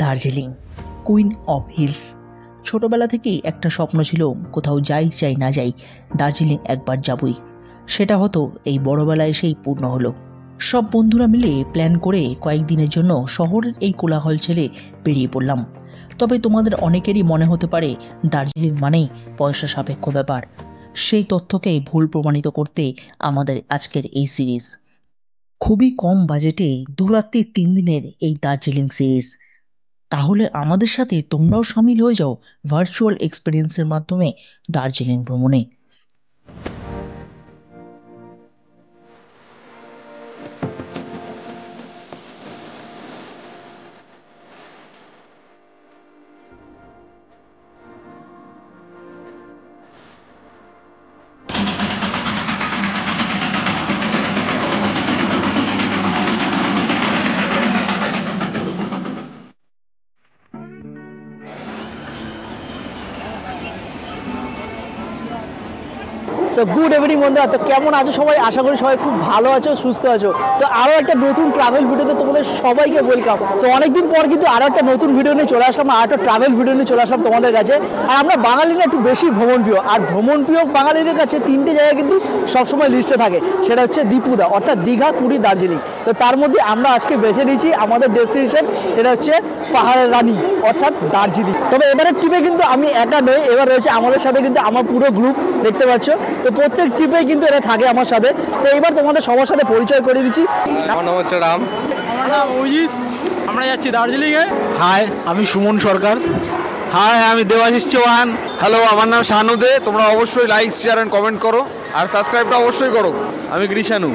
Darjeeling, queen of hills. ছোটবেলা থেকেই একটা স্বপ্ন ছিল, কোথাও যাই চাই না যাই দার্জিলিং একবার যাবই। সেটা হতো এই বড়বেলায় এসেই পূর্ণ হলো। সব বন্ধুরা মিলে প্ল্যান করে কয়েকদিনের জন্য শহরের এই কোলাহল ছেড়ে বেরিয়ে পড়লাম। তবে তোমাদের অনেকেরই মনে হতে পারে দার্জিলিং মানেই পয়সা সাপেক্ষ ব্যাপার। সেই তথ্যকে ভুল প্রমাণিত করতে আমাদের আজকের এই সিরিজ। খুবই কম বাজেটে 2 রাত্রি 3 দিনের এই দার্জিলিং সিরিজ। তাহলে আমাদের সাথে তোমরাও সামিল হয়ে যাও ভার্চুয়াল এক্সপিরিয়েন্সের মাধ্যমে দার্জিলিং ভ্রমণে। সো গুড ইভিনিং বন্ধুরা, তো কেমন আছো সবাই? আশা করি সবাই খুব ভালো আছো, সুস্থ আছো। তো আরও একটা নতুন ট্রাভেল ভিডিওতে তোমাদের সবাইকে ওয়েলকাম। সো অনেকদিন পর কিন্তু আরও একটা নতুন ভিডিও নিয়ে চলে আসলাম, আর একটা ট্রাভেল ভিডিও নিয়ে চলে আসলাম তোমাদের কাছে। আর আমরা বাঙালিরা একটু বেশি ভ্রমণ প্রিয়, আর ভ্রমণ প্রিয় বাঙালিদের কাছে 3টে জায়গা কিন্তু সবসময় লিস্টে থাকে। সেটা হচ্ছে দীপুদা, অর্থাৎ দীঘা, পুরী, দার্জিলিং। তো তার মধ্যে আমরা আজকে বেছে নিয়েছি আমাদের ডেস্টিনেশন, সেটা হচ্ছে পাহাড়ের রানী অর্থাৎ দার্জিলিং। তবে এবারের ট্রিপে কিন্তু আমি একা নই, এবার রয়েছে আমাদের সাথে কিন্তু আমার পুরো গ্রুপ, দেখতে পাচ্ছ। তো প্রত্যেক ট্রিপে কিন্তু এরা থাকে আমার সাথে। তো এবার তোমাদের সবার সাথে পরিচয় করে দিচ্ছি। আমার নাম হচ্ছে রাম। আমার নাম অজিত। আমরা যাচ্ছি দার্জিলিংয়ে। হাই, আমি সুমন সরকার। হাই, আমি দেবাশিস চৌহান। হ্যালো, আমার নাম শানু দে। তোমরা অবশ্যই লাইক, শেয়ার এন্ড কমেন্ট করো, আর সাবস্ক্রাইবটা অবশ্যই করো। আমি কৃষাণু।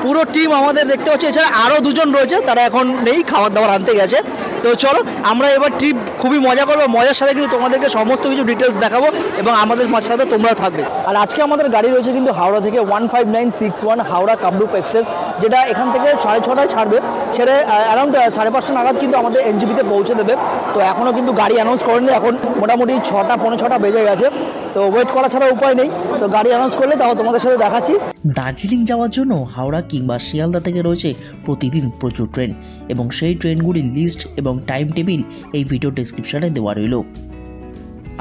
পুরো টিম আমাদের দেখতে পাচ্ছি, এছাড়া আরও দুজন রয়েছে, তারা এখন নেই, খাবার দাবার আনতে গেছে। তো চলো আমরা এবার ট্রিপ খুবই মজা করবো, মজার সাথে কিন্তু তোমাদেরকে সমস্ত কিছু ডিটেলস দেখাবো এবং আমাদের সাথে তোমরা থাকবে। আর আজকে আমাদের গাড়ি রয়েছে কিন্তু হাওড়া থেকে 15961 হাওড়া কামরূপ এক্সপ্রেস, যেটা এখান থেকে 6:30টায় ছাড়বে, ছেড়ে অ্যারাউন্ড 5:30 নাগাদ কিন্তু আমাদের এনজিপিতে পৌঁছে দেবে। তো এখনও কিন্তু গাড়ি অ্যানাউন্স করেনি, এখন মোটামুটি 6টা পৌনে 6টা বেজে গেছে। তো ওয়েট করা ছাড়া উপায় নেই, তো গাড়ি অ্যানাউন্স করলে তাও তোমাদের সাথে দেখাচ্ছি। দার্জিলিং যাওয়ার জন্য হাওড়া কিংবা শিয়ালদা থেকে রয়েছে প্রতিদিন প্রচুর ট্রেন, এবং সেই ট্রেনগুলির লিস্ট এবং টাইম টেবিল এই ভিডিও ডেসক্রিপশনে দেওয়া রইল।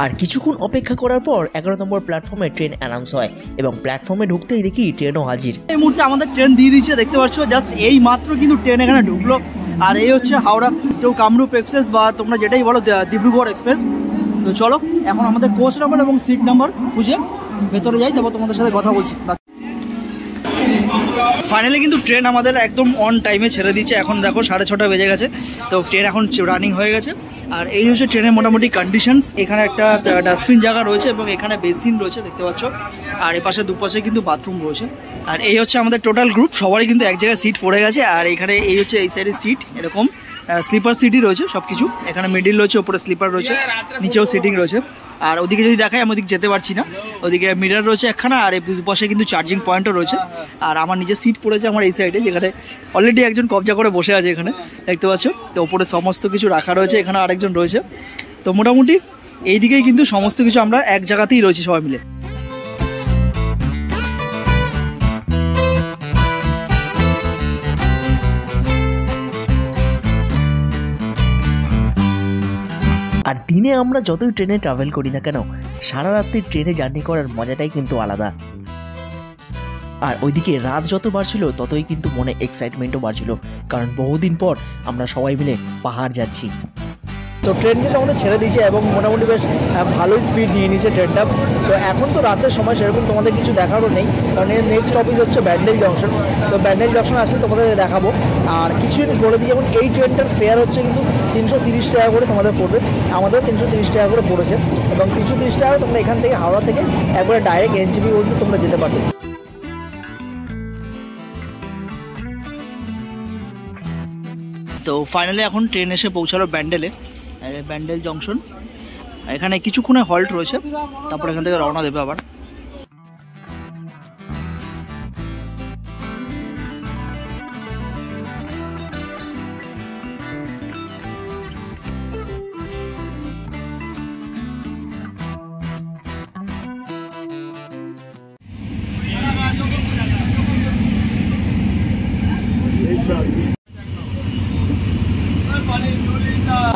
আর কিছুক্ষণ অপেক্ষা করার পর 11 নম্বর প্ল্যাটফর্মে ট্রেন অ্যানাউন্স হয়, এবং প্ল্যাটফর্মে ঢুকতেই দেখি ট্রেনও হাজির। এই মুহূর্তে আমাদের ট্রেন দিয়ে দিচ্ছে, দেখতে পাচ্ছ। জাস্ট এই মাত্র কিন্তু ট্রেন এখানে ঢুকলো। আর এই হচ্ছে হাওড়া টু কামরূপ এক্সপ্রেস, বা তোমরা যেটাই বলো ডিব্রুগড় এক্সপ্রেস। তো চলো এখন আমাদের কোচ নাম্বার এবং সিট নাম্বার খুঁজে ভেতরে যাই, তারপর তোমাদের সাথে কথা বলছি। ফাইনালি কিন্তু ট্রেন আমাদের একদম অন টাইমে ছেড়ে দিচ্ছে। এখন দেখো 6:30 বেজে গেছে, তো ট্রেন এখন রানিং হয়ে গেছে। আর এই হচ্ছে ট্রেনের মোটামুটি কন্ডিশনস। এখানে একটা ডাস্টবিন জায়গা রয়েছে এবং এখানে বেসিন রয়েছে, দেখতে পাচ্ছ। আর এপাশে দুপাশে কিন্তু বাথরুম রয়েছে। আর এই হচ্ছে আমাদের টোটাল গ্রুপ, সবারই কিন্তু এক জায়গায় সিট পড়ে গেছে। আর এখানে এই হচ্ছে এই সাইডের সিট, এরকম স্লিপার সিটই রয়েছে সব কিছু। এখানে মিডিল রয়েছে, ওপরে স্লিপার রয়েছে, নিচেও সিটিং রয়েছে। আর ওদিকে যদি দেখাই, আমি ওদিকে যেতে পারছি না, ওদিকে মিরার রয়েছে একখানা, আর এই দুপাশে কিন্তু চার্জিং পয়েন্টও রয়েছে। আর আমার নিজের সিট পড়েছে আমার এই সাইডে, যেখানে অলরেডি একজন কবজা করে বসে আছে, এখানে দেখতে পাচ্ছ। তো ওপরে সমস্ত কিছু রাখা রয়েছে, এখানে আরেকজন রয়েছে। তো মোটামুটি এইদিকেই কিন্তু সমস্ত কিছু আমরা এক জায়গাতেই রয়েছি সবাই মিলে। আর দিনে আমরা যতই ট্রেনে ট্রাভেল করি না কেন, সারা রাত্রি ট্রেনে জার্নি করার মজাটাই কিন্তু আলাদা। আর ওইদিকে রাত যত বাড়ছিল ততই কিন্তু মনে এক্সাইটমেন্টও বাড়ছিল, কারণ বহুদিন পর আমরা সবাই মিলে পাহাড় যাচ্ছি। তো ট্রেন কিন্তু আমাদের ছেড়ে দিয়েছে এবং মোটামুটি বেশ ভালোই স্পিড নিয়ে নিয়েছে ট্রেনটা। তো এখন তো রাতের সময় সেরকম তোমাদের কিছু দেখারও নেই, কারণ এর নেক্সট স্টপেজ হচ্ছে ব্যান্ডেল জংশন। তো ব্যান্ডেল জংশন আসলে তোমাদের দেখাবো। আর কিছু জিনিস বলে দিই, যেমন এই ট্রেনটার ফেয়ার হচ্ছে কিন্তু 330 টাকা করে তোমাদের পড়বে। আমাদের 330 টাকা করে পড়েছে, এবং 330 টাকা তোমরা এখান থেকে হাওড়া থেকে একবারে ডাইরেক্ট এনজিপি পর্যন্ত তোমরা যেতে পারবে। তো ফাইনালি এখন ট্রেন এসে পৌঁছালো ব্যান্ডেলে, ব্যান্ডেল জংশন। এখানে কিছুক্ষণে হল্ট রয়েছে, তারপর এখান থেকে রওনা দেবে আবার।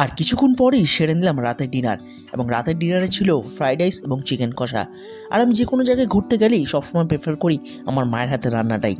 আর আর কিছুক্ষণ পরেই সেরে নিলাম রাতের ডিনার, এবং রাতের ডিনারে ছিল ফ্রাইড রাইস এবং চিকেন কষা। আর আমি যে কোনো জায়গায় ঘুরতে গেলেই সবসময় প্রেফার করি আমার মায়ের হাতের রান্নাটাই।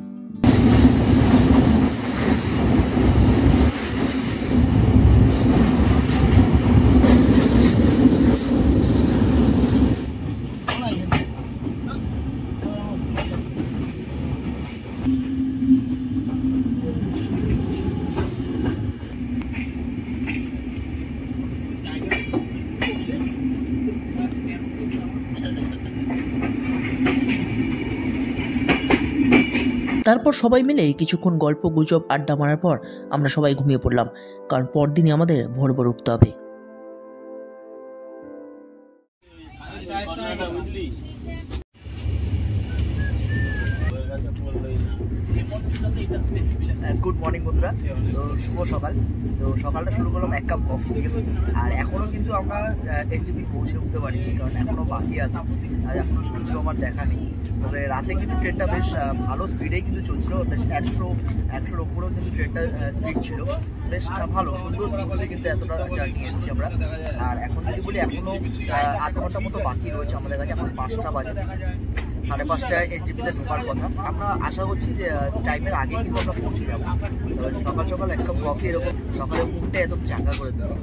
তারপর সবাই মিলে কিছুক্ষণ গল্প গুজব আড্ডা মারার পর আমরা সবাই ঘুমিয়ে পড়লাম, কারণ পরদিনই আমাদের ভোর ভোর উঠতে হবে। গুড মর্নিং বন্ধুরা, তো শুভ সকাল। তো সকালটা শুরু করলাম এক কাপ কফি থেকে, আর এখনও কিন্তু আমরা এনজেপি পৌঁছে উঠতে পারিনি, কারণ এখনও বাকি আছে, আর এখনও শুনছি আমার দেখা নেই। তবে রাতে কিন্তু ট্রেনটা বেশ ভালো স্পিডেই কিন্তু চলছিল, বেশ 100-100-র উপরেও কিন্তু ট্রেনটা স্পিড ছিল, বেশ ভালো সুন্দর স্পিডে কিন্তু এতটা জার্নি এসেছি আমরা। আর এখন যদি বলি এখনও আধ ঘন্টার মতো বাকি রয়েছে আমাদের কাছে, এখন 5টা বাজে, 5:30টায় এনজেপিতে ঢোকার কথা। আমরা আশা করছি যে টাইমের আগে কিন্তু আমরা পৌঁছে যাবো। সকাল সকাল এক কাপ কফি এরকম সকালে উঠে একদম চাঙ্গা করে দেবো।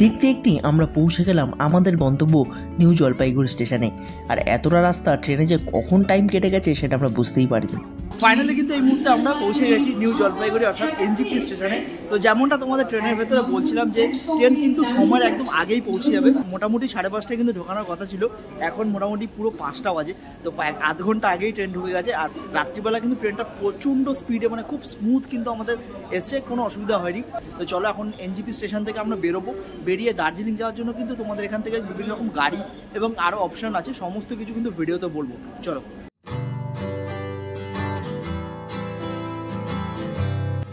দেখতে দেখতে আমরা পৌঁছে গেলাম আমাদের গন্তব্য নিউ জলপাইগুড়ি স্টেশনে। আর এতটা রাস্তা ট্রেনে যে কখন টাইম কেটে গেছে সেটা আমরা বুঝতেই পারিনি। ফাইনালি কিন্তু এই মুহূর্তে আমরা পৌঁছে গেছি নিউ জলপাইগুড়ি অর্থাৎ এনজেপি স্টেশনে। তো যেমনটা তোমাদের ট্রেনের ভেতরে বলছিলাম যে ট্রেন কিন্তু সময়ের একদম আগেই পৌঁছে যাবে। মোটামুটি 5:30টায় কিন্তু ঢোকানোর কথা ছিল, এখন মোটামুটি পুরো 5টা বাজে। তো আধ ঘন্টা আগেই ট্রেন ঢুকে গেছে। আর রাত্রিবেলা কিন্তু ট্রেনটা প্রচণ্ড স্পিডে, মানে খুব স্মুথ কিন্তু আমাদের এসছে, কোনো অসুবিধা হয়নি। তো চলো এখন এনজেপি স্টেশন থেকে আমরা বেরোবো। বেরিয়ে দার্জিলিং যাওয়ার জন্য কিন্তু তোমাদের এখান থেকে বিভিন্ন রকম গাড়ি এবং আরও অপশান আছে, সমস্ত কিছু কিন্তু ভিডিওতে বলবো। চলো।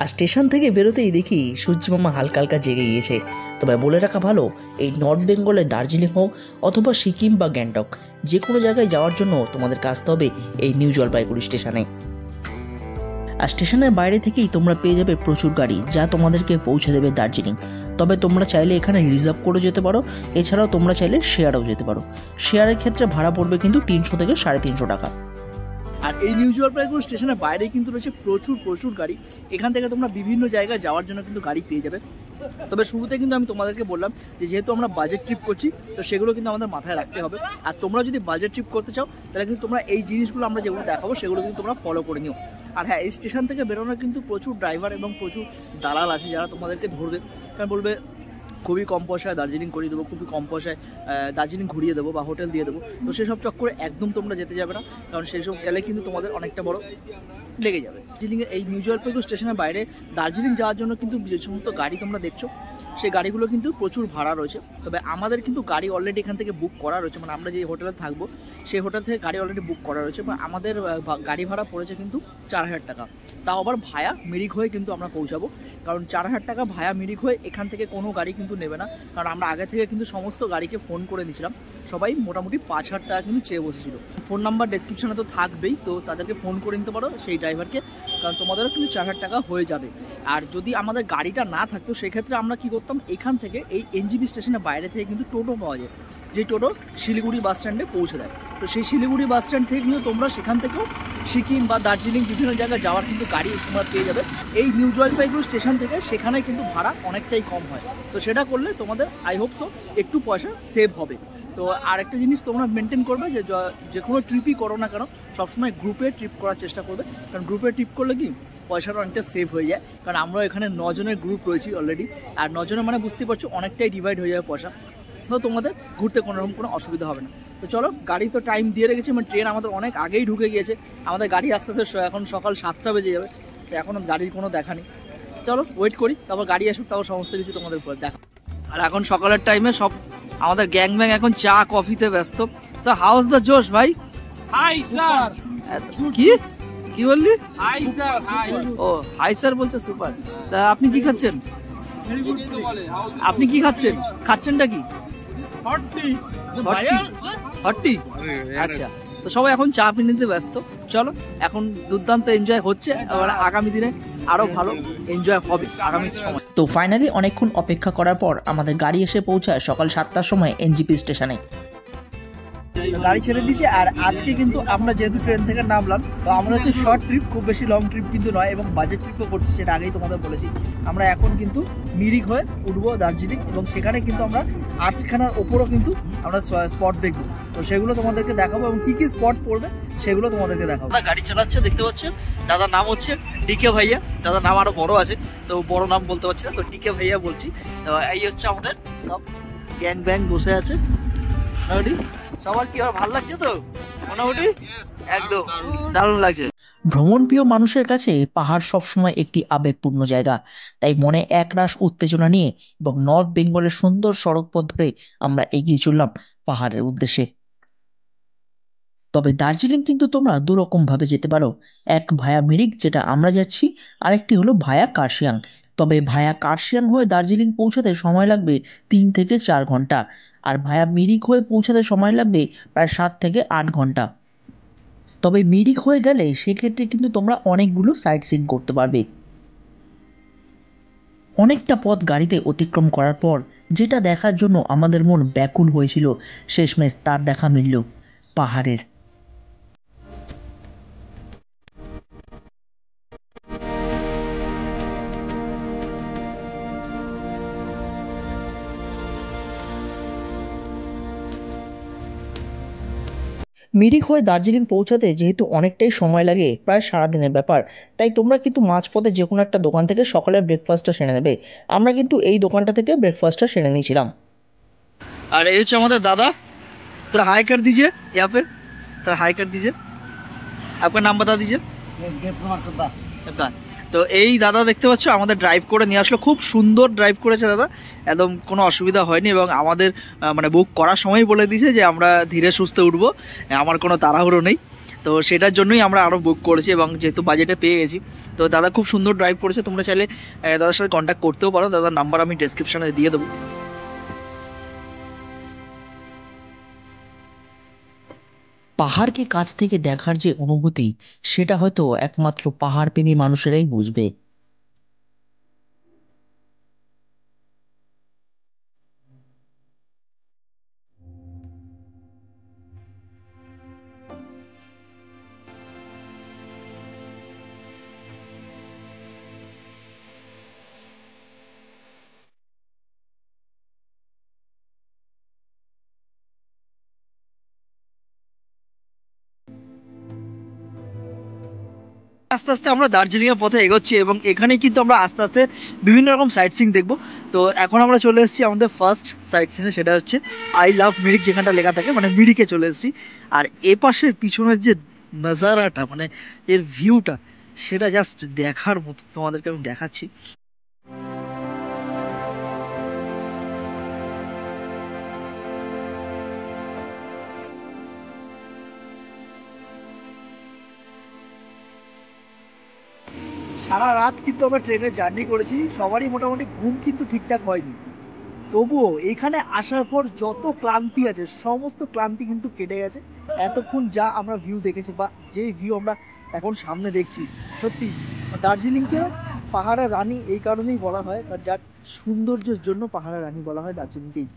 আর স্টেশন থেকে বেরোতেই দেখি সূর্য মামা হালকা হালকা জেগে গিয়েছে। তবে বলে রাখা ভালো, এই নর্থ বেঙ্গলে দার্জিলিং হোক অথবা সিকিম বা গ্যাংটক, যে কোনো জায়গায় যাওয়ার জন্য তোমাদেরকে আসতে হবে এই নিউ জলপাইগুড়ি স্টেশনে। আর স্টেশনের বাইরে থেকেই তোমরা পেয়ে যাবে প্রচুর গাড়ি, যা তোমাদেরকে পৌঁছে দেবে দার্জিলিং। তবে তোমরা চাইলে এখানে রিজার্ভ করে যেতে পারো, এছাড়াও তোমরা চাইলে শেয়ারেও যেতে পারো। শেয়ারের ক্ষেত্রে ভাড়া পড়বে কিন্তু 300 থেকে 350 টাকা। আর এই নিউ জলপাইগুড়ি স্টেশনের বাইরে কিন্তু রয়েছে প্রচুর গাড়ি। এখান থেকে তোমরা বিভিন্ন জায়গায় যাওয়ার জন্য কিন্তু গাড়ি পেয়ে যাবে। তবে শুরুতে কিন্তু আমি তোমাদেরকে বললাম যে যেহেতু আমরা বাজেট ট্রিপ করছি, তো সেগুলো কিন্তু আমাদের মাথায় রাখতে হবে। আর তোমরা যদি বাজেট ট্রিপ করতে চাও তাহলে কিন্তু তোমরা এই জিনিসগুলো আমরা যেগুলো দেখাবো সেগুলো কিন্তু তোমরা ফলো করে নিও। আর হ্যাঁ, এই স্টেশন থেকে বেরোনোর কিন্তু প্রচুর ড্রাইভার এবং প্রচুর দালাল আছে যারা তোমাদেরকে ধরবে, কারণ বলবে খুবই কম পয়সায় দার্জিলিং করিয়ে দেবো, খুবই কম পয়সায় দার্জিলিং ঘুরিয়ে দেবো বা হোটেল দিয়ে দেবো। তো সেসব চক্করে একদম তোমরা যেতে যাবে না, কারণ সেসব গেলে কিন্তু তোমাদের অনেকটা বড় লেগে যাবে। দার্জিলিংয়ের এই নিউ জলপাইগুড়ি স্টেশনের বাইরে দার্জিলিং যাওয়ার জন্য কিন্তু যে সমস্ত গাড়ি তোমরা দেখছো সেই গাড়িগুলো কিন্তু প্রচুর ভাড়া রয়েছে। তবে আমাদের কিন্তু গাড়ি অলরেডি এখান থেকে বুক করা রয়েছে, মানে আমরা যে হোটেলে থাকবো সেই হোটেল থেকে গাড়ি অলরেডি বুক করা রয়েছে। বা আমাদের গাড়ি ভাড়া পড়েছে কিন্তু 4000 টাকা, তাও আবার ভায়া মিরিক হয়ে কিন্তু আমরা পৌঁছাবো। কারণ 4000 টাকা ভায়া মিরিক হয়ে এখান থেকে কোনো গাড়ি কিন্তু নেবে না, কারণ আমরা আগে থেকে কিন্তু সমস্ত গাড়িকে ফোন করে দিয়েছিলাম। সবাই মোটামুটি 5000 টাকা কিন্তু চেয়ে বসেছিল। ফোন নাম্বার ডেসক্রিপশনে তো থাকবেই, তো তাদেরকে ফোন করে নিতে পারো সেই ড্রাইভারকে, কারণ তোমাদেরও কিন্তু 4000 টাকা হয়ে যাবে। আর যদি আমাদের গাড়িটা না থাকতো সেক্ষেত্রে আমরা কি করতাম, এখান থেকে এই এনজেপি স্টেশনের বাইরে থেকে কিন্তু টোটো পাওয়া যায়, যে টোটো শিলিগুড়ি বাস স্ট্যান্ডে পৌঁছে দেয়। তো সেই শিলিগুড়ি বাস স্ট্যান্ড থেকে কিন্তু তোমরা সেখান থেকেও সিকিম বা দার্জিলিং বিভিন্ন জায়গায় যাওয়ার কিন্তু গাড়ি তোমরা পেয়ে যাবে। এই নিউ জলপাইগুড়ি স্টেশন থেকে সেখানে কিন্তু ভাড়া অনেকটাই কম হয়। তো সেটা করলে তোমাদের আই হোপ তো একটু পয়সা সেভ হবে। তো আর একটা জিনিস তোমরা মেনটেন করবে যে কোনো ট্রিপই করো না কেন সবসময় গ্রুপে ট্রিপ করার চেষ্টা করবে, কারণ গ্রুপে ট্রিপ করলে কি পয়সাটা অনেকটা সেভ হয়ে যায়। কারণ আমরা এখানে 9 জনের গ্রুপ রয়েছি অলরেডি, আর 9 জনের মানে বুঝতে পারছো অনেকটাই ডিভাইড হয়ে যাবে পয়সা। তো তোমাদের ঘুরতে কোনোরকম কোনো অসুবিধা হবে না। তো চলো, গাড়ি তো টাইম দিয়ে রেখেছে, মানে ট্রেন আমাদের অনেক আগেই ঢুকে গিয়েছে। আমাদের গাড়ি আস্তে আস্তে এখন সকাল 7টা বেজে যাবে, তো এখনও গাড়ির কোনো দেখা নেই। চলো ওয়েট করি, তারপর গাড়ি আসুক, তারপর সমস্ত কিছু তোমাদের উপর দেখা। আর এখন সকালের টাইমে সব আমাদের গ্যাং ব্যাং এখন চা কফিতে ব্যস্ত। তো হাউস দ্য জোশ ভাই? Hi sir. কি কি বললি? Hi sir, hi. ও হাই স্যার বলছো, সুপার। তা আপনি কি খাচ্ছেন? আপনি কি খাচ্ছেন? খাচ্ছেনটা কি? হটটি। আচ্ছা, তো সবাই এখন চা পিনিতে ব্যস্ত। চলো, এখন দুর্দান্ত এনজয় হচ্ছে, এবার আগামী দিনে আরো ভালো এনজয় হবে আগামী সময়। তো ফাইনালি অনেকক্ষণ অপেক্ষা করার পর আমাদের গাড়ি এসে পৌঁছায় সকাল 7টার সময় এনজিপি স্টেশনে। গাড়ি ছেড়ে দিয়েছে। আর আজকে কিন্তু আমরা যেহেতু ট্রেন থেকে নামলাম, তো আমরা হচ্ছে শর্ট ট্রিপ, খুব বেশি লং ট্রিপ কিন্তু নয়, এবং বাজেট ট্রিপও করছি, সেটা আগেই তোমাদের বলেছি। আমরা এখন কিন্তু মিরিক হয়ে উঠবো দার্জিলিং, এবং সেখানে কিন্তু আমরা 8খানার ওপরও কিন্তু আমরা স্পট দেখবো। তো সেগুলো তোমাদেরকে দেখাবো, এবং কি কি স্পট পড়বে সেগুলো তোমাদেরকে দেখাবো। গাড়ি চালাচ্ছে, দেখতে পাচ্ছ। দাদার নাম হচ্ছে ডিকে ভাইয়া। দাদার নাম আরো বড় আছে, তো বড় নাম বলতে পারছি না, তো ডিকে ভাইয়া বলছি। তো এই হচ্ছে আমাদের সব গ্যাং ব্যাং বসে আছে। সবার কি ভালো লাগছে তো? মোটামুটি একদম দারুণ লাগছে। ভ্রমণ প্রিয় মানুষের কাছে পাহাড় সবসময় একটি আবেগপূর্ণ জায়গা, তাই মনে একরাশ উত্তেজনা নিয়ে এবং নর্থ বেঙ্গলের সুন্দর সড়ক পথ ধরে আমরা এগিয়ে চললাম পাহাড়ের উদ্দেশ্যে। তবে দার্জিলিং কিন্তু তোমরা দুরকম ভাবে যেতে পারো, এক ভায়া মিরিক যেটা আমরা যাচ্ছি, আরেকটি হলো ভায়া কার্শিয়াং। তবে ভায়া কার্শিয়াং হয়ে দার্জিলিং পৌঁছাতে সময় লাগবে 3 থেকে 4 ঘন্টা, আর ভায়া মিরিক হয়ে পৌঁছাতে সময় লাগবে প্রায় 7 থেকে 8 ঘন্টা। তবে মিরিক হয়ে গেলে সেক্ষেত্রে কিন্তু তোমরা অনেকগুলো সাইট সিইং করতে পারবে। অনেকটা পথ গাড়িতে অতিক্রম করার পর যেটা দেখার জন্য আমাদের মন ব্যাকুল হয়েছিল, শেষমেশ তার দেখা মিলল পাহাড়ের। মিরিক হয়ে দার্জিলিং পৌঁছাতে যেহেতু অনেকটাই সময় লাগে, প্রায় সারাদিনের ব্যাপার, তাই তোমরা কিন্তু মাঝপথে যে কোনো একটা দোকান থেকে সকালের ব্রেকফাস্টটা সেরে নেবে। আমরা কিন্তু এই দোকানটা থেকে ব্রেকফাস্টটা সেরে নিয়েছিলাম। আর এই হচ্ছে আমাদের দাদা। তোরা हाई कर दीजिए यहाँ पे, তোরা हाई कर दीजिए। आपका नाम बता दीजिए। তো এই দাদা দেখতে পাচ্ছ আমাদের ড্রাইভ করে নিয়ে আসলো, খুব সুন্দর ড্রাইভ করেছে দাদা, একদম কোনো অসুবিধা হয়নি, এবং আমাদের মানে বুক করার সময় বলে দিয়েছে যে আমরা ধীরে সুস্থে উঠবো, আমার কোনো তাড়াহুড়ো নেই। তো সেটার জন্যই আমরা আরও বুক করেছি, এবং যেহেতু বাজেটে পেয়ে গেছি। তো দাদা খুব সুন্দর ড্রাইভ করেছে, তোমরা চাইলে দাদার সাথে কন্ট্যাক্ট করতেও পারো, দাদার নাম্বার আমি ডেসক্রিপশনে দিয়ে দেবো। পাহাড়কে কাছ থেকে দেখার যে অনুভূতি, সেটা হয়তো একমাত্র পাহাড় প্রেমী মানুষেরাই বুঝবে। আস্তে আস্তে আমরা দার্জিলিং এর পথে এগোচ্ছি, এবং এখানে কিন্তু আমরা আস্তে আস্তে বিভিন্ন রকম সাইট সিইং দেখবো। তো এখন আমরা চলে এসেছি আমাদের ফার্স্ট সাইট সিইং, সেটা হচ্ছে আই লাভ মিরিক, যেখানটা লেখা থাকে, মানে মিরিকে চলে এসেছি। আর এ পাশের পিছনের যে নাজারাটা, মানে এর ভিউটা, সেটা জাস্ট দেখার মতো, তোমাদেরকে আমি দেখাচ্ছি। সারা রাত কিন্তু আমরা ট্রেনে জার্নি করেছি, সবারই মোটামুটি ঘুম কিন্তু ঠিকঠাক হয়নি। তবুও এখানে আসার পর যত ক্লান্তি আছে, সমস্ত ক্লান্তি কিন্তু কেটে গেছে এতক্ষণ যা আমরা ভিউ দেখেছি, বা যে ভিউ আমরা এখন সামনে দেখছি। সত্যি দার্জিলিংকে পাহাড়ের রানী এই কারণেই বলা হয়, আর যার সৌন্দর্যের জন্য পাহাড়ের রানী বলা হয় দার্জিলিংকেই।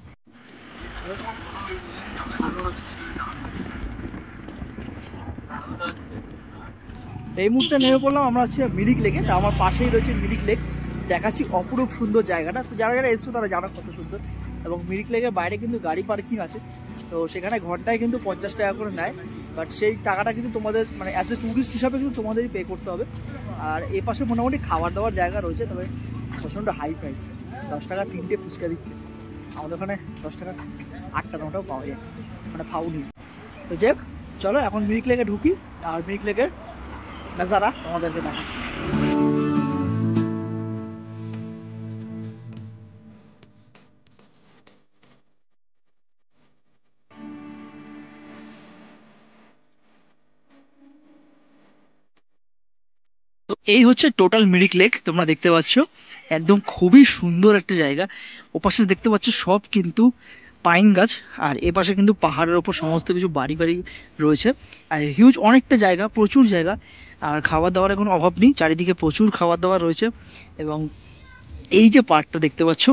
এই মুহূর্তে নেমে পড়লাম আমরা হচ্ছে মিরিক লেকে। তা আমার পাশেই রয়েছে মিরিক লেক, দেখাচ্ছি অপরূপ সুন্দর জায়গাটা। তো যারা যারা এসছো তারা জানো কত সুন্দর। এবং মিরিক লেকের বাইরে কিন্তু গাড়ি পার্কিং আছে, তো সেখানে ঘন্টায় কিন্তু 50 টাকা করে নেয়, বাট সেই টাকাটা কিন্তু তোমাদের মানে অ্যাজ এ ট্যুরিস্ট হিসাবে কিন্তু তোমাদেরই পে করতে হবে। আর এ পাশে মোটামুটি খাবার দাবার জায়গা রয়েছে, তবে প্রচণ্ড হাই প্রাইস। 10 টাকা 3টে ফুচকা দিচ্ছে, আমাদের ওখানে 10 টাকা 8টা 9টাও পাওয়া যায়, মানে ফাউনি। তো যাই হোক, চলো এখন মিরিক লেকে ঢুকি, আর মিরিক লেকের নাজারা আমাদেরকে দেখাচ্ছি। এই হচ্ছে টোটাল মিরিক লেক, তোমরা দেখতে পাচ্ছ একদম খুবই সুন্দর একটা জায়গা। ওপাশে দেখতে পাচ্ছ সব কিন্তু পাইন গাছ, আর এপাশে কিন্তু পাহাড়ের ওপর সমস্ত কিছু বাড়ি বাড়ি রয়েছে। আর হিউজ অনেকটা জায়গা, প্রচুর জায়গা, আর খাবার দাবারের কোনো অভাব নেই, চারিদিকে প্রচুর খাবার দাবার রয়েছে। এবং এই যে পার্কটা দেখতে পাচ্ছ,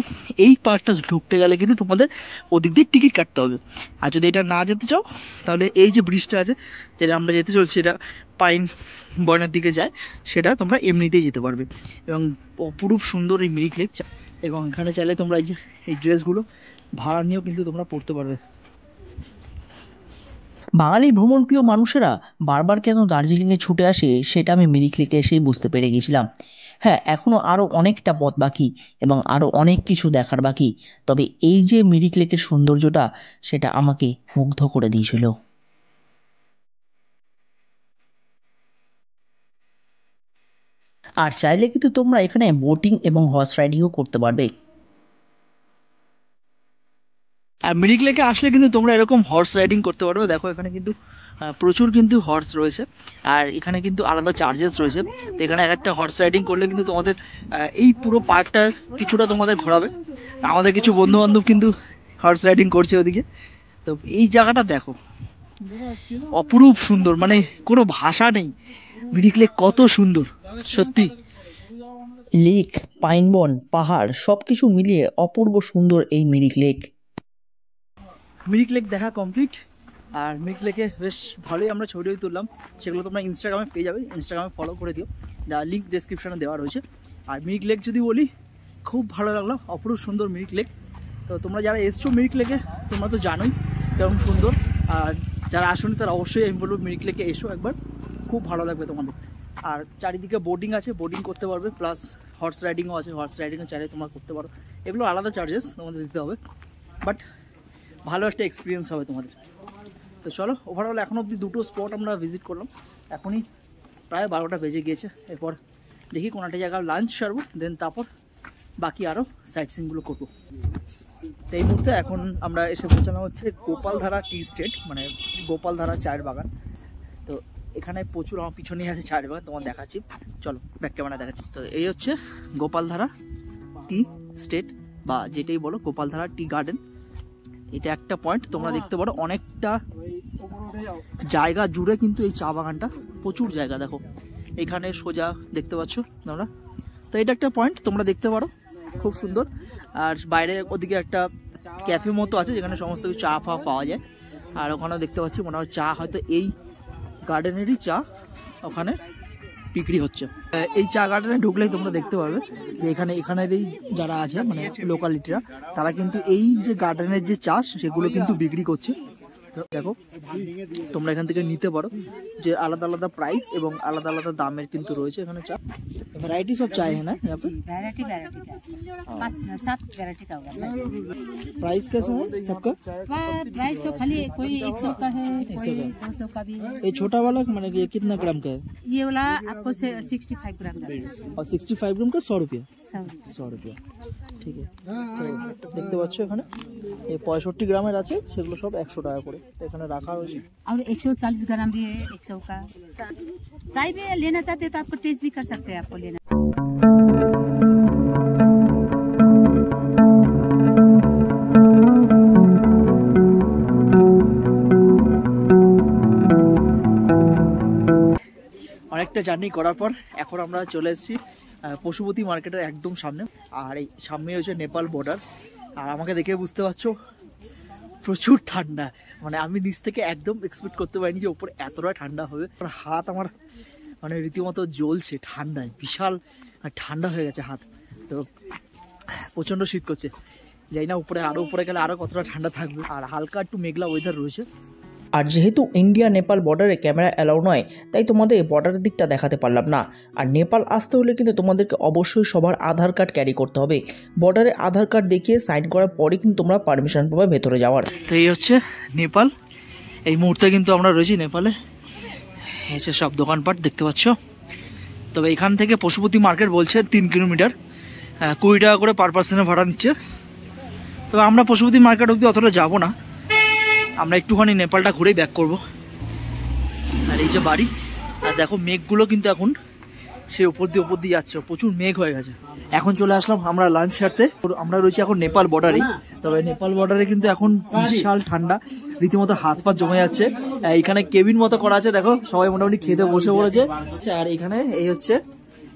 এই পার্কটা ঢুকতে গেলে কিন্তু তোমাদের ওদিক দিয়ে টিকিট কাটতে হবে। আর যদি এটা না যেতে চাও তাহলে এই যে ব্রিজটা আছে, যেটা আমরা যেতে চলছি, এটা পাইন বনের দিকে যায়, সেটা তোমরা এমনিতেই যেতে পারবে। এবং অপরূপ সুন্দর এই মিরিক লেক। এবং এখানে চাইলে তোমরা এই যে এই ড্রেসগুলো ভাড়া নিয়েও কিন্তু তোমরা পড়তে পারবে। বাঙালি ভ্রমণপ্রিয় মানুষেরা বারবার কেন দার্জিলিংয়ে ছুটে আসে সেটা আমি মিরিক লেকে এসেই বুঝতে পেরে গেছিলাম। হ্যাঁ, এখনও আরও অনেকটা পথ বাকি এবং আরও অনেক কিছু দেখার বাকি, তবে এই যে মিরিক লেকের সৌন্দর্যটা সেটা আমাকে মুগ্ধ করে দিয়েছিল। আর চাইলে কিন্তু তোমরা এখানে বোটিং এবং হর্স রাইডিংও করতে পারবে। আর মিরিক লেকে আসলে কিন্তু তোমরা এরকম হর্স রাইডিং করতে পারবে। দেখো এখানে কিন্তু প্রচুর কিন্তু হর্স রয়েছে, আর এখানে কিন্তু আলাদা চার্জেস রয়েছে। তো এখানে একটা হর্স রাইডিং করলে কিন্তু তোমাদের এই পুরো পার্কটা কিছুটা তোমাদের ঘোরাবে। আমাদের কিছু বন্ধু বান্ধব কিন্তু হর্স রাইডিং করছে ওদিকে। তো এই জায়গাটা দেখো, অপরূপ সুন্দর, মানে কোনো ভাষা নেই। মিরিক লেক কত সুন্দর সত্যি। লেক, পাইনবন, পাহাড় সব কিছু মিলিয়ে অপূর্ব সুন্দর এই মিরিক লেক। মিরিক লেক দেখা কমপ্লিট। আর মিরিক লেকে বেশ ভালোই আমরা ছবিও তুললাম, সেগুলো তোমরা ইনস্টাগ্রামে পেয়ে যাবে, ইনস্টাগ্রামে ফলো করে দিও, যা লিঙ্ক ডেসক্রিপশনে দেওয়া রয়েছে। আর মিরিক লেক যদি বলি, খুব ভালো লাগলো, অপরূপ সুন্দর মিরিক লেক। তো তোমরা যারা এসছো মিরিক লেকে তোমরা তো জানোই কেমন সুন্দর, আর যারা আসোনি তারা অবশ্যই আমি বলবো মিরিক লেকে এসো একবার, খুব ভালো লাগবে তোমাদের। আর চারিদিকে বোটিং আছে, বোটিং করতে পারবে, প্লাস হর্স রাইডিংও আছে, হর্স রাইডিংও চাইলে তোমরা করতে পারো। এগুলো আলাদা চার্জেস তোমাদের দিতে হবে, বাট ভালো একটা এক্সপিরিয়েন্স হবে তোমাদের। তো চলো, ওভারঅল এখন অবধি দুটো স্পট আমরা ভিজিট করলাম, এখনই প্রায় 12টা বেজে গিয়েছে। এরপর দেখি কোনো একটা জায়গায় লাঞ্চ সারবো, দেন তারপর বাকি আরও সাইট সিনগুলো করবো। তো এই মুহূর্তে এখন আমরা এসে পৌঁছানো হচ্ছে গোপালধারা টি স্টেট, মানে গোপালধারা চায়ের বাগান। তো এখানে প্রচুর, আমার পিছনেই আছে চায়ের বাগান, তোমার দেখাচ্ছি, চলো ব্যাক ক্যামেরা দেখাচ্ছি। তো এই হচ্ছে গোপালধারা টি স্টেট, বা যেটাই বলো গোপালধারা টি গার্ডেন। এটা একটা পয়েন্ট, তোমরা দেখতে পারো অনেকটা জায়গা জুড়ে কিন্তু এই চা বাগানটা, প্রচুর জায়গা দেখো এখানে সোজা দেখতে পাচ্ছ তোমরা। তো এটা একটা পয়েন্ট তোমরা দেখতে পারো, খুব সুন্দর। আর বাইরে ওদিকে একটা ক্যাফে মতো আছে যেখানে সমস্ত কিছু চা ফা পাওয়া যায়। আর ওখানেও দেখতে পাচ্ছি মনে হয় চা, হয়তো এই গার্ডেনেরই চা ওখানে বিক্রি হচ্ছে। এই চা গার্ডেনে ঢুকলেই তোমরা দেখতে পারবে যে এখানেরই যারা আছে, মানে লোকালিটিরা, তারা কিন্তু এই যে গার্ডেনের যে চাষ সেগুলো কিন্তু বিক্রি করছে। দেখো তোমরা এখান থেকে নিতে পারো, যে আলাদা আলাদা প্রাইস এবং আলাদা আলাদা দামের কিন্তু রয়েছে এখানে চা। वैरायटी सब चाय है ना यहाँ पे? वैरायटी का 7 वैरायटी का होगा। प्राइस कैसा है सबका? प्राइस तो खाली कोई 100 का है, कोई 200 का भी है। ये छोटा वाला मैंने ये कितना ग्राम का है? ये वाला आपको 65 ग्राम का है। और 65 ग्राम का 100 रुपया। 100 रुपया, ঠিক আছে। তো দেখতে পাচ্ছ এখানে এই 65 গ্রামের আছে, সেগুলো সব 100 টাকা করে এখানে রাখা হয়েছে। और 140 ग्राम भी है, 100 का। चाय भी लेना चाहते हैं तो आपको टेस्ट भी कर सकते हैं, आपको लेना। অনেকটা জার্নি করার পর এখন আমরা চলে এসেছি পশুপতি মার্কেটের একদম সামনে। আর এই সামনে হচ্ছে নেপাল বর্ডার। আর আমাকে দেখে বুঝতে পারছো প্রচুর ঠান্ডা, মানে আমি নিচ থেকে একদম এক্সপেক্ট করতে পারিনি যে উপরে এতটা ঠান্ডা হবে। হাত আমার মানে রীতিমতো জ্বলছে ঠান্ডায়, বিশাল ঠান্ডা হয়ে গেছে হাত। তো প্রচণ্ড শীত করছে, যাই না উপরে আরও উপরে গেলে আরও কতটা ঠান্ডা থাকবে। আর হালকা একটু মেঘলা ওয়েদার রয়েছে। আর যেহেতু ইন্ডিয়া নেপাল বর্ডারে ক্যামেরা অ্যালাউ নয়, তাই তোমাদের বর্ডারের দিকটা দেখাতে পারলাম না। আর নেপাল আসতে হলে কিন্তু তোমাদেরকে অবশ্যই সবার আধার কার্ড ক্যারি করতে হবে। বর্ডারে আধার কার্ড দেখিয়ে সাইন করার পরে কিন্তু তোমরা পারমিশন পাবে ভেতরে যাওয়ার। তো এই হচ্ছে নেপাল, এই মুহূর্তে কিন্তু আমরা রয়েছি নেপালে। এই হচ্ছে সব দোকানপাট দেখতে পাচ্ছ। তবে এখান থেকে পশুপতি মার্কেট বলছে 3 কিলোমিটার, 20 টাকা করে পার পার্সনের ভাড়া নিচ্ছে। তবে আমরা পশুপতি মার্কেট অবধি অতটা যাবো না, আমরা একটুখানি নেপালটা ঘুরেই ব্যাক করব। আর এই যে বাড়ি, আর দেখো মেঘগুলো কিন্তু এখন সে উপর দিয়ে যাচ্ছে, প্রচুর মেঘ হয়ে গেছে। এখন চলে আসলাম আমরা লাঞ্চ ছাড়তে। আমরা রয়েছি এখন নেপাল বর্ডারে, তবে নেপাল বর্ডারে কিন্তু এখন বিশাল ঠান্ডা, রীতিমতো হাত পা জমে যাচ্ছে। এখানে কেবিন মতো করা আছে, দেখো সবাই মোটামুটি খেতে বসে পড়েছে। আর এখানে এই হচ্ছে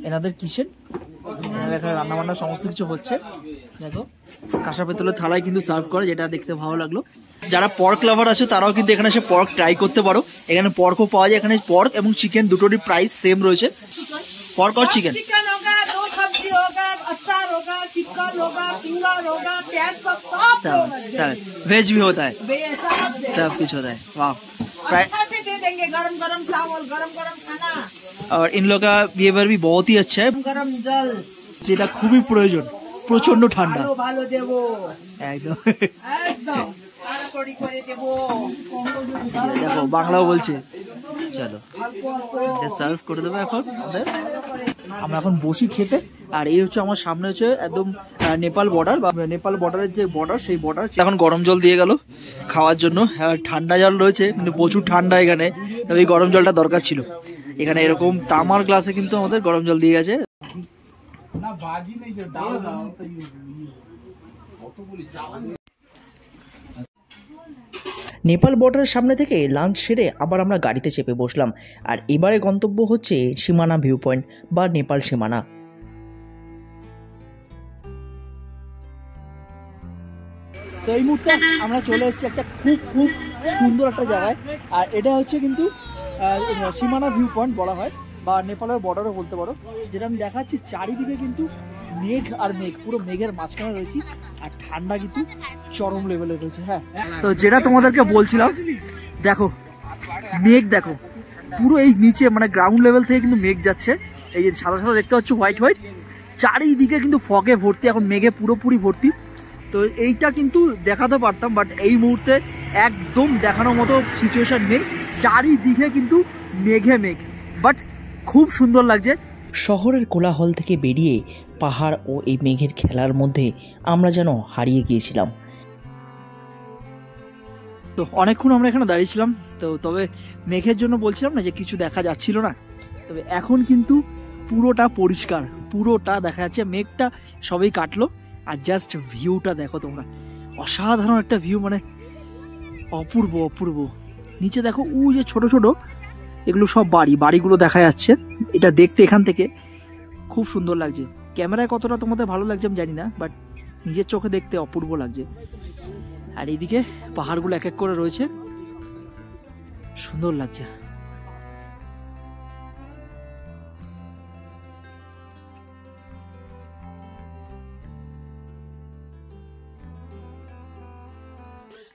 এনাদের কিচেন, এখানে রান্না বান্না সমস্ত কিছু হচ্ছে। দেখো কাঁসা পেতলের থালায় কিন্তু সার্ভ করে, যেটা দেখতে ভালো লাগলো। যারা পর্ক লাভার আছে তারাও কিন্তু এখানে এসে পর্ক ট্রাই করতে পারো। এখানে পর্কও পাওয়া যায়, এখানে পর্ক এবং চিকেন দুটোরই প্রাইস সেম রয়েছে। পর্ক আর চিকেন वेज भी होता है, सब कुछ होता है। वाह, और इन लोग का बिहेवियर भी बहुत ही अच्छा है, যেটা খুবই প্রয়োজন, প্রচন্ড ঠান্ডা একদম। দেখো বাংলাও বলছে। চলো সার্ভ করে দেবো এখন আমাদের। আমরা এখন বসি খেতে। আর এই হচ্ছে আমার সামনে হচ্ছে একদম নেপাল বর্ডার, বা নেপাল বর্ডারের যে বর্ডার, সেই বর্ডার। এখন গরম জল দিয়ে গেল খাওয়ার জন্য। আর ঠান্ডা জল রয়েছে কিন্তু প্রচুর ঠান্ডা এখানে, তবে এই গরম জলটা দরকার ছিল। এখানে এরকম তামার গ্লাসে কিন্তু আমাদের গরম জল দিয়ে গেছে। নেপাল বর্ডারের সামনে থেকে লাঞ্চ সেরে আবার আমরা গাড়িতে চেপে বসলাম। আর এবারে গন্তব্য হচ্ছে সীমানা ভিউ পয়েন্ট বা নেপাল সীমানা। তো এই মুহূর্তে আমরা চলে এসেছি একটা খুব সুন্দর একটা জায়গায়। আর এটা হচ্ছে কিন্তু সীমানা ভিউ পয়েন্ট বলা হয়, বা নেপালের বর্ডারও বলতে পারো। যেটা আমি দেখাচ্ছি, চারিদিকে কিন্তু মেঘ আর মেঘ, পুরো মেঘের মাঝখানে রয়েছি। আর ঠান্ডা কিন্তু চরম লেভেলে রয়েছে। হ্যাঁ, তো যেটা তোমাদেরকে বলছিলাম, দেখো মেঘ, দেখো পুরো এই নিচে মানে গ্রাউন্ড লেভেল থেকে কিন্তু মেঘ যাচ্ছে। এই যে সাদা সাদা দেখতে পাচ্ছ, হোয়াইট হোয়াইট, চারিদিকে কিন্তু ফগে ভর্তি, এখন মেঘে পুরোপুরি ভর্তি। তো এইটা কিন্তু দেখাতে পারতাম, বাট এই মুহূর্তে একদম দেখানোর মতো সিচুয়েশন নেই। চারিদিকে কিন্তু মেঘে মেঘ, বাট খুব সুন্দর লাগছে। শহরের কোলাহল থেকে বেরিয়ে পাহাড় ও এই মেঘের খেলার মধ্যে আমরা যেন হারিয়ে গিয়েছিলাম। তো অনেকক্ষণ আমরা এখানে দাঁড়িয়েছিলাম। তবে মেঘের জন্য বলছিলাম না যে কিছু দেখা যাচ্ছিল না, তবে এখন কিন্তু পুরোটা পরিষ্কার, পুরোটা দেখা যাচ্ছে। মেঘটা সবই কাটলো, আর জাস্ট ভিউটা দেখো তোমরা, অসাধারণ একটা ভিউ, মানে অপূর্ব অপূর্ব। নিচে দেখো ওই যে ছোট ছোট এগুলো সব বাড়িগুলো দেখা যাচ্ছে। এটা দেখতে এখান থেকে খুব সুন্দর লাগছে। ক্যামেরায় কতটা তোমাদের ভালো লাগছে আমি জানি না, বাট নিজের চোখে দেখতে অপূর্ব লাগছে। আর এইদিকে পাহাড়গুলো এক এক করে রয়েছে, সুন্দর লাগছে।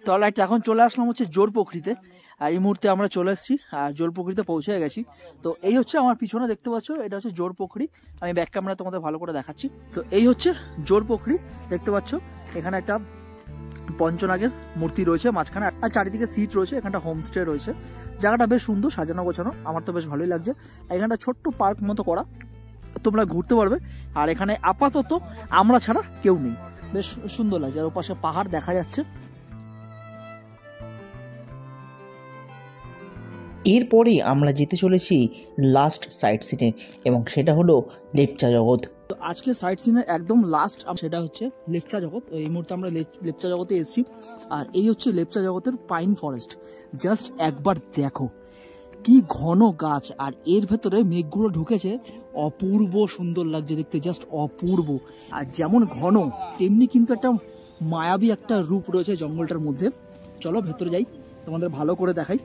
তো অলরাইট, এখন চলে আসলাম হচ্ছে জোরপোখরিতে। আর এই মুহূর্তে আমরা চলে এসেছি আর জোরপোখরিতে পৌঁছে গেছি। তো এই হচ্ছে আমার পিছনে দেখতে পাচ্ছ, এটা হচ্ছে জোরপোখরি। আমি ব্যাক ক্যামেরা তোমাদের ভালো করে দেখাচ্ছি। তো এই হচ্ছে জোরপোখরি, দেখতে পাচ্ছ। এখানে একটা পঞ্চনাগের মূর্তি রয়েছে মাঝখানে, আর চারিদিকে সিট রয়েছে। এখানটা হোমস্টে রয়েছে। জায়গাটা বেশ সুন্দর, সাজানো গোছানো, আমার তো বেশ ভালোই লাগছে। এখানটা ছোট্ট পার্ক মতো করা, তোমরা ঘুরতে পারবে। আর এখানে আপাতত আমরা ছাড়া কেউ নেই, বেশ সুন্দর লাগছে। আর ওপাশে পাহাড় দেখা যাচ্ছে। এরপরে আমরা যেতে চলেছি লাস্ট সাইট সিনে, এবং সেটা হলো লেপচা জগৎ। তো আজকে সাইট সিনের একদম লাস্ট, সেটা হচ্ছে লেপচা জগৎ। এই মুহূর্তে আমরা লেপচা জগতে এসেছি। আর এই হচ্ছে লেপচা জগতের পাইন ফরেস্ট। জাস্ট একবার দেখো কি ঘন গাছ, আর এর ভেতরে মেঘগুলো ঢুকেছে, অপূর্ব সুন্দর লাগছে দেখতে, জাস্ট অপূর্ব। আর যেমন ঘন তেমনি কিন্তু একটা মায়াবী একটা রূপ রয়েছে জঙ্গলটার মধ্যে। চলো ভেতরে যাই, তোমাদের ভালো করে দেখাই।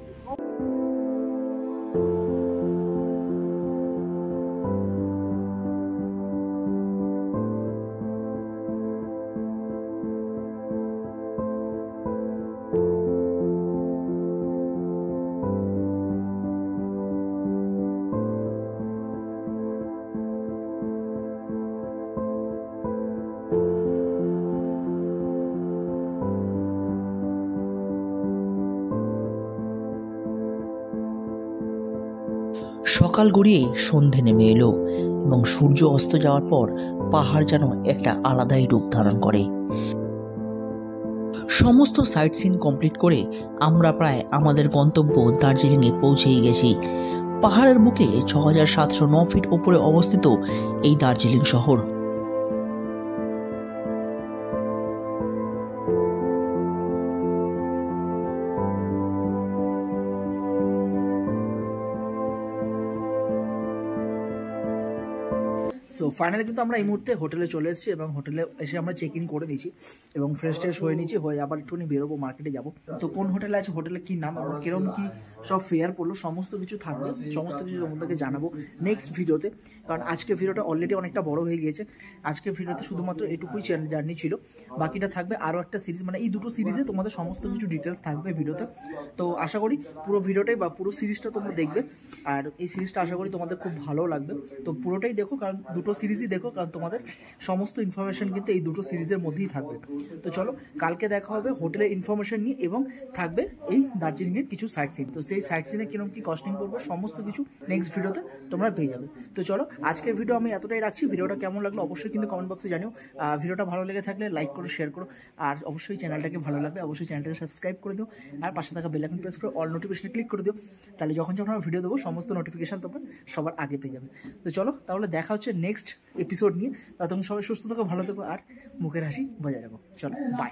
সকাল গড়িয়ে সন্ধে নেমে এলো, এবং সূর্য অস্ত যাওয়ার পর পাহাড় যেন একটা আলাদাই রূপ ধারণ করে। সমস্ত সাইট সিন কমপ্লিট করে আমরা প্রায় আমাদের গন্তব্য দার্জিলিংয়ে পৌঁছেই গেছি। পাহাড়ের বুকে ৬,৭০৯ ফিট ওপরে অবস্থিত এই দার্জিলিং শহর। সো ফাইনালি কিন্তু আমরা এই মুহূর্তে হোটেলে চলে এসেছি এবং হোটেলে এসে আমরা চেক ইন করে নিয়েছি এবং ফ্রেশ ট্রেশ হয়ে নিয়েছি, হয়ে আবার একটুখানি বেরোবো, মার্কেটে যাবো। তো কোন হোটেলে আছে, হোটেলে কি নাম এবং কিরম কি সব ফেয়ার পড়লো সমস্ত কিছু থাকবে, সমস্ত কিছু তোমাদেরকে জানাবো নেক্সট ভিডিওতে। কারণ আজকে ভিডিওটা অলরেডি অনেকটা বড় হয়ে গিয়েছে। আজকে ভিডিওতে শুধুমাত্র এটুকুই জার্নি ছিল, বাকিটা থাকবে আরও একটা সিরিজ, মানে এই দুটো সিরিজে তোমাদের সমস্ত কিছু ডিটেলস থাকবে ভিডিওতে। তো আশা করি পুরো ভিডিওটাই বা পুরো সিরিজটা তোমরা দেখবে, আর এই সিরিজটা আশা করি তোমাদের খুব ভালো লাগবে। তো পুরোটাই দেখো, কারণ দুটো সিরিজই দেখো, কারণ তোমাদের সমস্ত ইনফরমেশন কিন্তু এই দুটো সিরিজের মধ্যেই থাকবে। তো চলো, কালকে দেখা হবে হোটেলের ইনফরমেশন নিয়ে এবং থাকবে এই দার্জিলিংয়ের কিছু সাইট সিন। তো সেই সাইট সিনে কিরকম কি কস্টিং পড়বে সমস্ত কিছু নেক্সট ভিডিওতে তোমরা পেয়ে যাবে। তো চলো, আজকের ভিডিও আমি এতটাই রাখছি। ভিডিওটা কেমন লাগলো অবশ্যই কিন্তু কমেন্ট বক্সে জানিও। ভিডিওটা ভালো লেগে থাকলে লাইক করো, শেয়ার করো, আর অবশ্যই চ্যানেলটাকে ভালো লাগবে অবশ্যই চ্যানেলটাকে সাবস্ক্রাইব করে দিও, আর পাশে থাকা বেল আইকন প্রেস করে অল নোটিফিকেশনে ক্লিক করে দিও। তাহলে যখন যখন আমরা ভিডিও দেবো সমস্ত নোটিফিকেশন তোমরা সবার আগে পেয়ে যাবে। তো চলো, তাহলে দেখা হচ্ছে নেক্সট এপিসোড নিয়ে। ততক্ষণ সবাই সুস্থ থাকো, ভালো থাকো, আর মুখের হাসি বজায় রাখো। চলো, বাই।